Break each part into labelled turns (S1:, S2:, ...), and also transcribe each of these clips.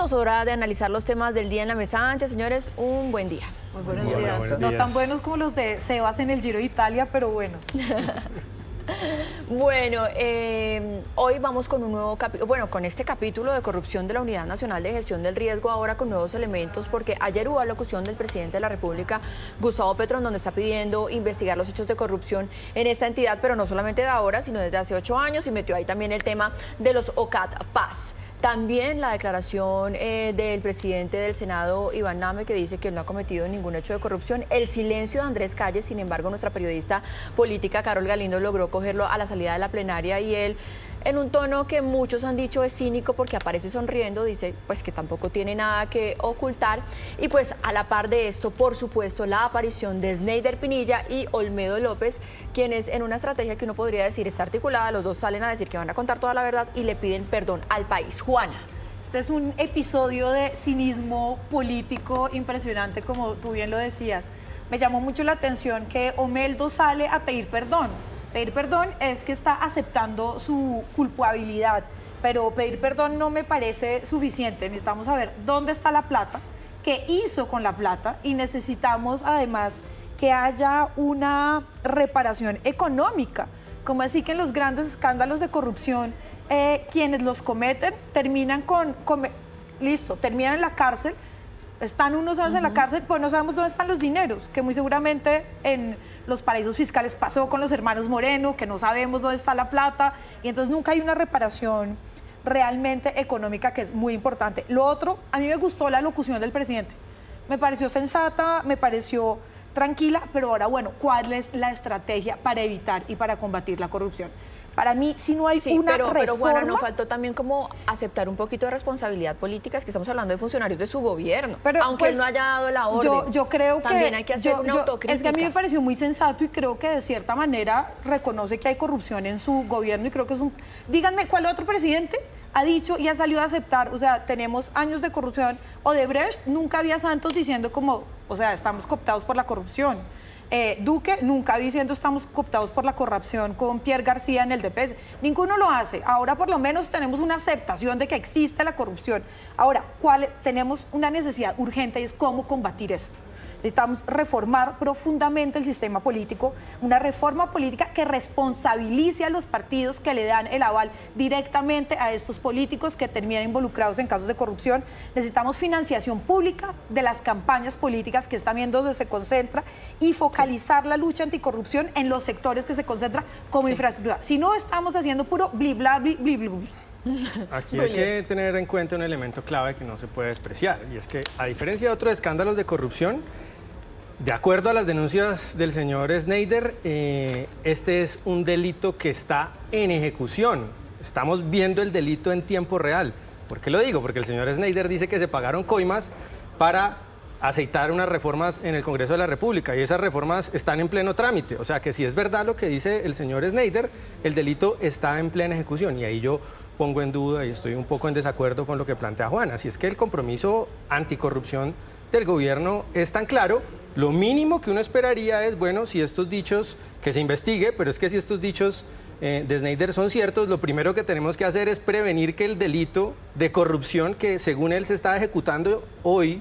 S1: Hora de analizar los temas del día en la mesa ancha. Señores, un buen día.
S2: Muy buenos
S3: Hola,
S2: días.
S3: buenos
S2: No
S3: días.
S2: tan buenos como los de Sebas en el Giro de Italia, pero buenos.
S1: Bueno, hoy vamos con un nuevo capítulo, con este capítulo de corrupción de la Unidad Nacional de Gestión del Riesgo, ahora con nuevos elementos, porque ayer hubo alocución del presidente de la República, Gustavo Petro, en donde está pidiendo investigar los hechos de corrupción en esta entidad, pero no solamente de ahora, sino desde hace 8 años, y metió ahí también el tema de los OCAT Paz. También la declaración del presidente del Senado, Iván Name, que dice que no ha cometido ningún hecho de corrupción. El silencio de Andrés Calles, sin embargo, nuestra periodista política, Carol Galindo, logró cogerlo a la salida de la plenaria y él, en un tono que muchos han dicho es cínico porque aparece sonriendo, dice pues que tampoco tiene nada que ocultar. Y pues a la par de esto, por supuesto, la aparición de Sneider Pinilla y Olmedo López, quienes en una estrategia que uno podría decir está articulada, los dos salen a decir que van a contar toda la verdad y le piden perdón al país. Juana.
S2: Este es un episodio de cinismo político impresionante, como tú bien lo decías. Me llamó mucho la atención que Olmedo sale a pedir perdón. Pedir perdón es que está aceptando su culpabilidad, pero pedir perdón no me parece suficiente. Necesitamos saber dónde está la plata, qué hizo con la plata, y necesitamos además que haya una reparación económica. Como así que en los grandes escándalos de corrupción, quienes los cometen terminan terminan en la cárcel, están unos años en la cárcel, pues no sabemos dónde están los dineros, que muy seguramente en los paraísos fiscales pasó con los hermanos Moreno, que no sabemos dónde está la plata, y entonces nunca hay una reparación realmente económica, que es muy importante. Lo otro, a mí me gustó la locución del presidente, me pareció sensata, me pareció tranquila, pero ahora, bueno, ¿cuál es la estrategia para evitar y para combatir la corrupción? Para mí, si no hay una reforma...
S1: Pero Juana, nos faltó también como aceptar un poquito de responsabilidad política, es que estamos hablando de funcionarios de su gobierno,
S2: pero,
S1: aunque él no haya dado la orden.
S2: Yo creo que...
S1: También hay que hacer una autocrítica.
S2: Es que a mí me pareció muy sensato y creo que de cierta manera reconoce que hay corrupción en su gobierno y creo que es un... Díganme, ¿cuál otro presidente ha dicho y ha salido a aceptar? O sea, tenemos años de corrupción. Odebrecht, nunca había santos diciendo como, o sea, estamos cooptados por la corrupción. Duque nunca diciendo estamos cooptados por la corrupción con Pierre García en el DPS. Ninguno lo hace. Ahora por lo menos tenemos una aceptación de que existe la corrupción. Ahora, tenemos una necesidad urgente y es cómo combatir esto. Necesitamos reformar profundamente el sistema político, una reforma política que responsabilice a los partidos que le dan el aval directamente a estos políticos que terminan involucrados en casos de corrupción. Necesitamos financiación pública de las campañas políticas, que es también donde se concentra, y focalizar la lucha anticorrupción en los sectores que se concentra como infraestructura. Si no, estamos haciendo puro bli, bla, bli, bli, bli, bli.
S3: Aquí hay que tener en cuenta un elemento clave que no se puede despreciar, y es que, a diferencia de otros escándalos de corrupción, de acuerdo a las denuncias del señor Sneider, este es un delito que está en ejecución. Estamos viendo el delito en tiempo real. ¿Por qué lo digo? Porque el señor Sneider dice que se pagaron coimas para aceitar unas reformas en el Congreso de la República, y esas reformas están en pleno trámite. O sea que si es verdad lo que dice el señor Sneider, el delito está en plena ejecución, y ahí yo pongo en duda y estoy un poco en desacuerdo con lo que plantea Juana. Si es que el compromiso anticorrupción del gobierno es tan claro, lo mínimo que uno esperaría es, bueno, si estos dichos, que se investigue, pero es que si estos dichos de Sneider son ciertos, lo primero que tenemos que hacer es prevenir que el delito de corrupción que según él se está ejecutando hoy,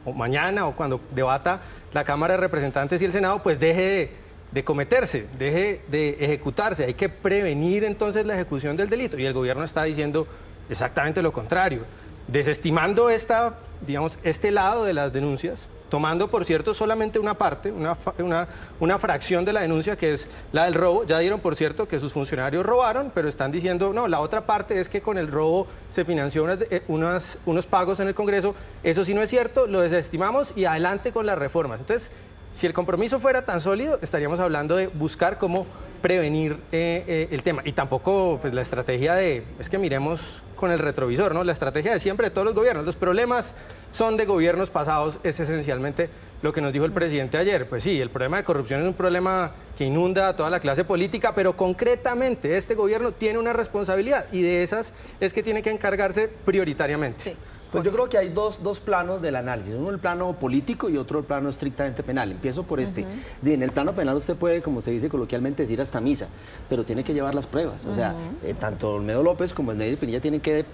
S3: o mañana, o cuando debata la Cámara de Representantes y el Senado, pues deje de cometerse, deje de ejecutarse. Hay que prevenir entonces la ejecución del delito, y el gobierno está diciendo exactamente lo contrario, desestimando este lado de las denuncias, tomando, por cierto, solamente una parte, una fracción de la denuncia, que es la del robo. Ya dieron, por cierto, que sus funcionarios robaron, pero están diciendo, no, la otra parte es que con el robo se financió unos pagos en el Congreso. Eso sí no es cierto, lo desestimamos y adelante con las reformas. Entonces, si el compromiso fuera tan sólido, estaríamos hablando de buscar cómo prevenir el tema. Y tampoco pues, la estrategia es que miremos con el retrovisor, ¿no? La estrategia de siempre de todos los gobiernos. Los problemas son de gobiernos pasados, es esencialmente lo que nos dijo el presidente ayer. Pues sí, el problema de corrupción es un problema que inunda a toda la clase política, pero concretamente este gobierno tiene una responsabilidad, y de esas es que tiene que encargarse prioritariamente.
S1: Sí.
S4: Pues yo creo que hay dos planos del análisis, uno el plano político y otro el plano estrictamente penal. Empiezo por este. En el plano penal usted puede, como se dice coloquialmente, decir hasta misa, pero tiene que llevar las pruebas. O sea, tanto Olmedo López como Neider Pinilla tienen que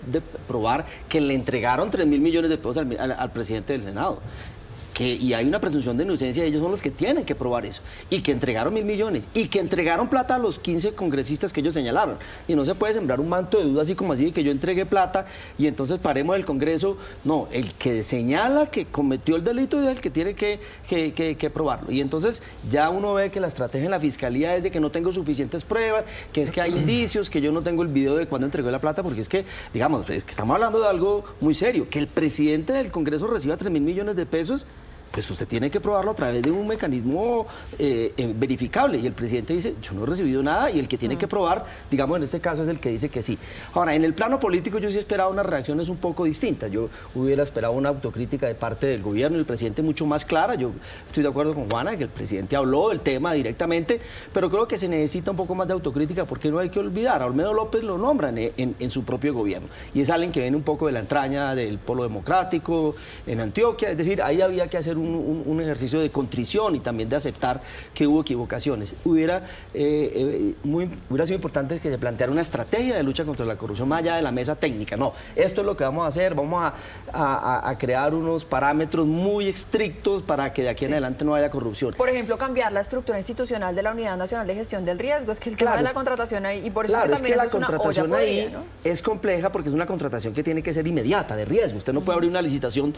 S4: probar que le entregaron 3.000 millones de pesos al presidente del Senado. Y hay una presunción de inocencia, ellos son los que tienen que probar eso, y que entregaron 1.000 millones, y que entregaron plata a los 15 congresistas que ellos señalaron, y no se puede sembrar un manto de duda así como así, de que yo entregué plata, y entonces paremos del Congreso. No, el que señala que cometió el delito es el que tiene que probarlo, y entonces ya uno ve que la estrategia en la Fiscalía es de que no tengo suficientes pruebas, que es que hay indicios, que yo no tengo el video de cuando entregó la plata, porque es que, digamos, es que estamos hablando de algo muy serio, que el presidente del Congreso reciba 3.000 millones de pesos, pues usted tiene que probarlo a través de un mecanismo verificable. Y el presidente dice, yo no he recibido nada, y el que tiene que probar, digamos, en este caso es el que dice que sí. Ahora, en el plano político yo sí esperaba unas reacciones un poco distintas. Yo hubiera esperado una autocrítica de parte del gobierno y el presidente mucho más clara. Yo estoy de acuerdo con Juana, que el presidente habló del tema directamente, pero creo que se necesita un poco más de autocrítica, porque no hay que olvidar, a Olmedo López lo nombran en su propio gobierno. Y es alguien que viene un poco de la entraña del Polo Democrático en Antioquia. Es decir, ahí había que hacer un ejercicio de contrición y también de aceptar que hubo equivocaciones. Hubiera sido importante que se planteara una estrategia de lucha contra la corrupción más allá de la mesa técnica. No, esto es lo que vamos a hacer, vamos a crear unos parámetros muy estrictos para que de aquí en adelante no haya corrupción.
S1: Por ejemplo, cambiar la estructura institucional de la Unidad Nacional de Gestión del Riesgo. Es que el tema de la contratación ahí, y por eso es que también es una olla podrida, ¿no?
S4: Es compleja porque es una contratación que tiene que ser inmediata, de riesgo. Usted no puede abrir una licitación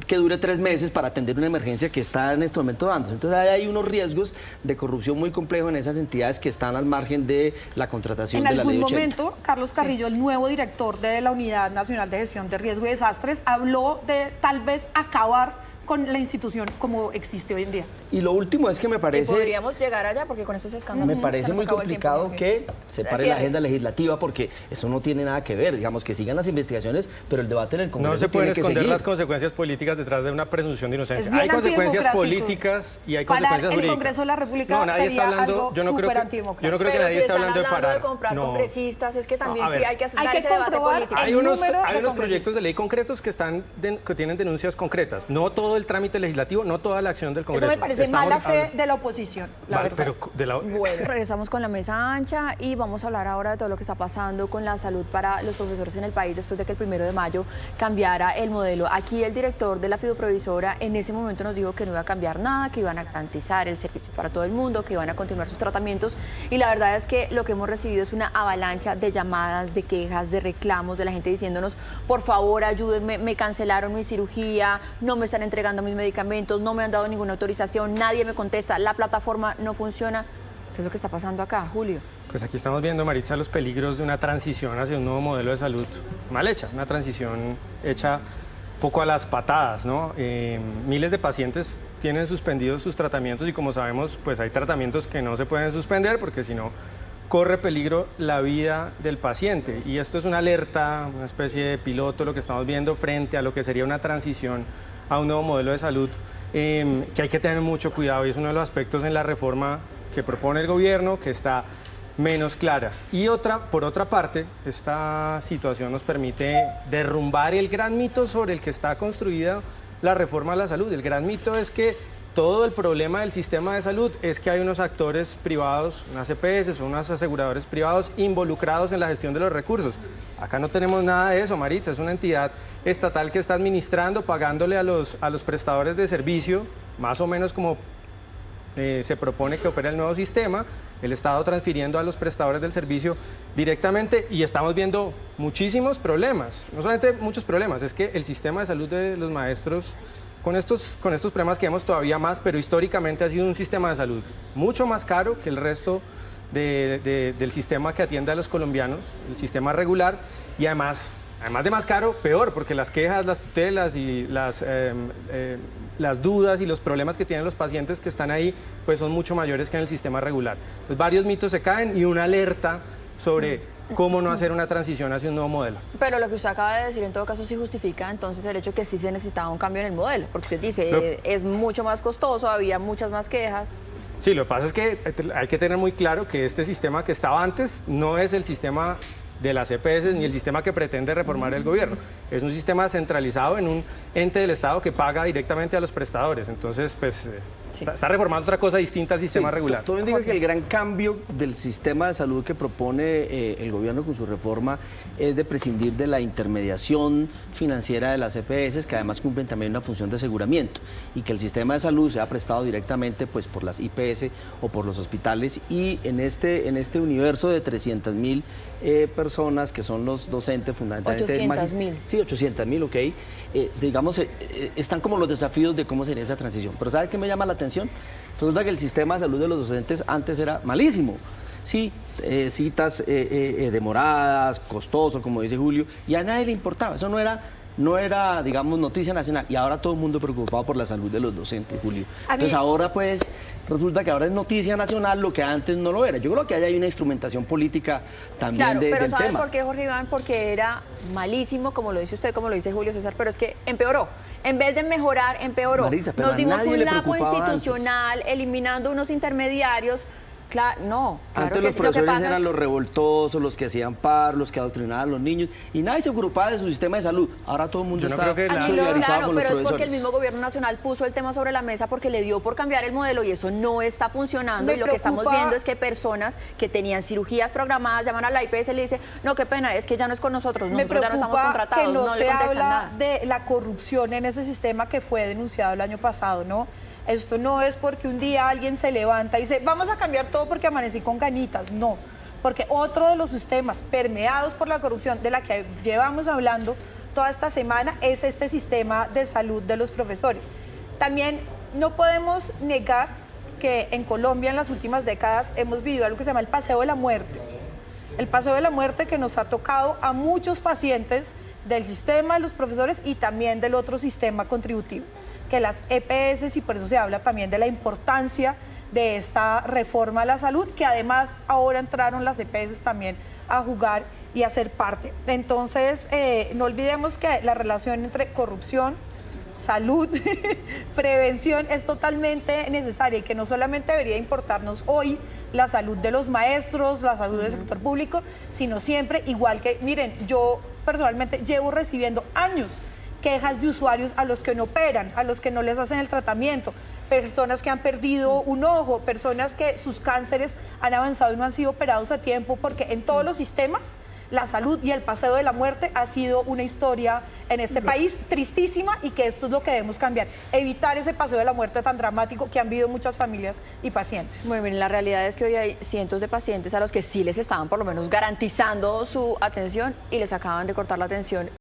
S4: que dure 3 meses para atender una emergencia que está en este momento dándose. Entonces hay unos riesgos de corrupción muy complejos en esas entidades que están al margen de la contratación de la ley 80.
S2: En algún momento, Carlos Carrillo, el nuevo director de la Unidad Nacional de Gestión de Riesgo y Desastres, habló de tal vez acabar con la institución como existe hoy en día.
S4: Y lo último es que me parece...
S1: podríamos llegar allá, porque con esto se escándalo.
S4: Me parece muy complicado que se pare la agenda legislativa, porque eso no tiene nada que ver. Digamos, que sigan las investigaciones, pero el debate en el Congreso
S3: no se pueden esconder
S4: seguir.
S3: Las consecuencias políticas detrás de una presunción de inocencia. Hay consecuencias políticas y hay consecuencias jurídicas.
S2: El Congreso de la República
S3: no, nadie
S2: sería
S3: está hablando,
S2: algo
S3: yo no creo que nadie está hablando de parar.
S1: De comprar congresistas, es que también sí hay que hacer
S2: ese debate político.
S3: Hay unos proyectos de ley concretos que tienen denuncias concretas. No todo el trámite legislativo, no toda la acción del Congreso.
S2: Eso me parece mala fe de la oposición.
S3: Vale, pero
S1: Bueno, regresamos con la mesa ancha y vamos a hablar ahora de todo lo que está pasando con la salud para los profesores en el país después de que el 1 de mayo cambiara el modelo. Aquí el director de la Fiduprovisora en ese momento nos dijo que no iba a cambiar nada, que iban a garantizar el servicio para todo el mundo, que iban a continuar sus tratamientos, y la verdad es que lo que hemos recibido es una avalancha de llamadas, de quejas, de reclamos de la gente diciéndonos, por favor ayúdenme, me cancelaron mi cirugía, no me están entregando mis medicamentos, no me han dado ninguna autorización, nadie me contesta, la plataforma no funciona. ¿Qué es lo que está pasando acá, Julio?
S3: Pues aquí estamos viendo, Maritza, los peligros de una transición hacia un nuevo modelo de salud mal hecha, una transición hecha poco a las patadas, ¿no? Miles de pacientes tienen suspendidos sus tratamientos y, como sabemos, pues hay tratamientos que no se pueden suspender porque si no corre peligro la vida del paciente. Y esto es una alerta, una especie de piloto, lo que estamos viendo frente a lo que sería una transición a un nuevo modelo de salud que hay que tener mucho cuidado, y es uno de los aspectos en la reforma que propone el gobierno que está menos clara. Y por otra parte, esta situación nos permite derrumbar el gran mito sobre el que está construida la reforma a la salud. El gran mito es que todo el problema del sistema de salud es que hay unos actores privados, unas EPS o unos aseguradores privados involucrados en la gestión de los recursos. Acá no tenemos nada de eso, Maritza, es una entidad estatal que está administrando, pagándole a los prestadores de servicio, más o menos como se propone que opere el nuevo sistema, el Estado transfiriendo a los prestadores del servicio directamente, y estamos viendo muchísimos problemas, no solamente muchos problemas, es que el sistema de salud de los maestros, con estos problemas que vemos todavía más, pero históricamente ha sido un sistema de salud mucho más caro que el resto del sistema que atiende a los colombianos, el sistema regular, y además de más caro, peor, porque las quejas, las tutelas y las dudas y los problemas que tienen los pacientes que están ahí, pues son mucho mayores que en el sistema regular. Entonces, varios mitos se caen y una alerta sobre cómo no hacer una transición hacia un nuevo modelo.
S1: Pero lo que usted acaba de decir en todo caso sí justifica entonces el hecho de que sí se necesitaba un cambio en el modelo, porque usted dice, es mucho más costoso, había muchas más quejas.
S3: Sí, lo que pasa es que hay que tener muy claro que este sistema que estaba antes no es el sistema de las EPS ni el sistema que pretende reformar el gobierno. Es un sistema centralizado en un ente del Estado que paga directamente a los prestadores. Entonces, pues, está reformando otra cosa distinta al sistema regular.
S4: Todo indica que el gran cambio del sistema de salud que propone el gobierno con su reforma es de prescindir de la intermediación financiera de las EPS, que además cumplen también una función de aseguramiento, y que el sistema de salud sea prestado directamente pues, por las IPS o por los hospitales, y en este universo de 300.000 personas que son los docentes fundamentalmente
S1: 800.000.
S4: Sí, 800.000, ok. Digamos, están como los desafíos de cómo sería esa transición. Pero ¿sabe qué me llama la atención? Resulta que el sistema de salud de los docentes antes era malísimo. Sí, citas demoradas, costoso, como dice Julio, y a nadie le importaba. Eso no era, digamos, noticia nacional. Y ahora todo el mundo preocupado por la salud de los docentes, Julio. Entonces ahora, pues, resulta que ahora es noticia nacional lo que antes no lo era. Yo creo que hay una instrumentación política también del tema.
S1: Pero ¿sabe por qué, Jorge Iván? Porque era malísimo, como lo dice usted, como lo dice Julio César, pero es que empeoró. En vez de mejorar, empeoró.
S4: Marisa, pero
S1: nos dimos
S4: nadie
S1: un
S4: le
S1: lago
S4: preocupaba
S1: institucional, eliminando unos intermediarios. Claro, no. Claro
S4: antes
S1: que
S4: los
S1: sí, lo que
S4: profesores
S1: pasa
S4: eran los revoltosos, los que hacían paro, los que adoctrinaban a los niños, y nadie se ocupaba de su sistema de salud. Ahora todo el mundo
S3: Yo no
S4: está
S3: creo que
S4: solidarizado
S1: Claro,
S4: con los
S1: pero es porque
S4: profesores.
S1: el mismo gobierno nacional puso el tema sobre la mesa porque le dio por cambiar el modelo y eso no está funcionando.
S2: Me
S1: Y lo que estamos
S2: preocupa-
S1: viendo es que personas que tenían cirugías programadas llaman a la IPS y le dicen, no, qué pena, es que ya no es con nosotros,
S2: Me
S1: nosotros ya no estamos
S2: preocupa
S1: contratados,
S2: que no
S1: no le
S2: se
S1: contestan
S2: habla
S1: nada.
S2: de la corrupción en ese sistema que fue denunciado el año pasado, ¿no? Esto no es porque un día alguien se levanta y dice, vamos a cambiar todo porque amanecí con ganitas, no. Porque otro de los sistemas permeados por la corrupción de la que llevamos hablando toda esta semana es este sistema de salud de los profesores. También no podemos negar que en Colombia en las últimas décadas hemos vivido algo que se llama el paseo de la muerte. El paseo de la muerte que nos ha tocado a muchos pacientes del sistema de los profesores y también del otro sistema contributivo, que las EPS, y por eso se habla también de la importancia de esta reforma a la salud, que además ahora entraron las EPS también a jugar y a ser parte. Entonces, no olvidemos que la relación entre corrupción, salud, prevención es totalmente necesaria y que no solamente debería importarnos hoy la salud de los maestros, la salud del sector público, sino siempre, igual que, miren, yo personalmente llevo recibiendo años quejas de usuarios a los que no operan, a los que no les hacen el tratamiento, personas que han perdido un ojo, personas que sus cánceres han avanzado y no han sido operados a tiempo, porque en todos los sistemas la salud y el paseo de la muerte ha sido una historia en este país tristísima y que esto es lo que debemos cambiar, evitar ese paseo de la muerte tan dramático que han vivido muchas familias y pacientes.
S1: Bueno, miren, la realidad es que hoy hay cientos de pacientes a los que sí les estaban por lo menos garantizando su atención y les acaban de cortar la atención.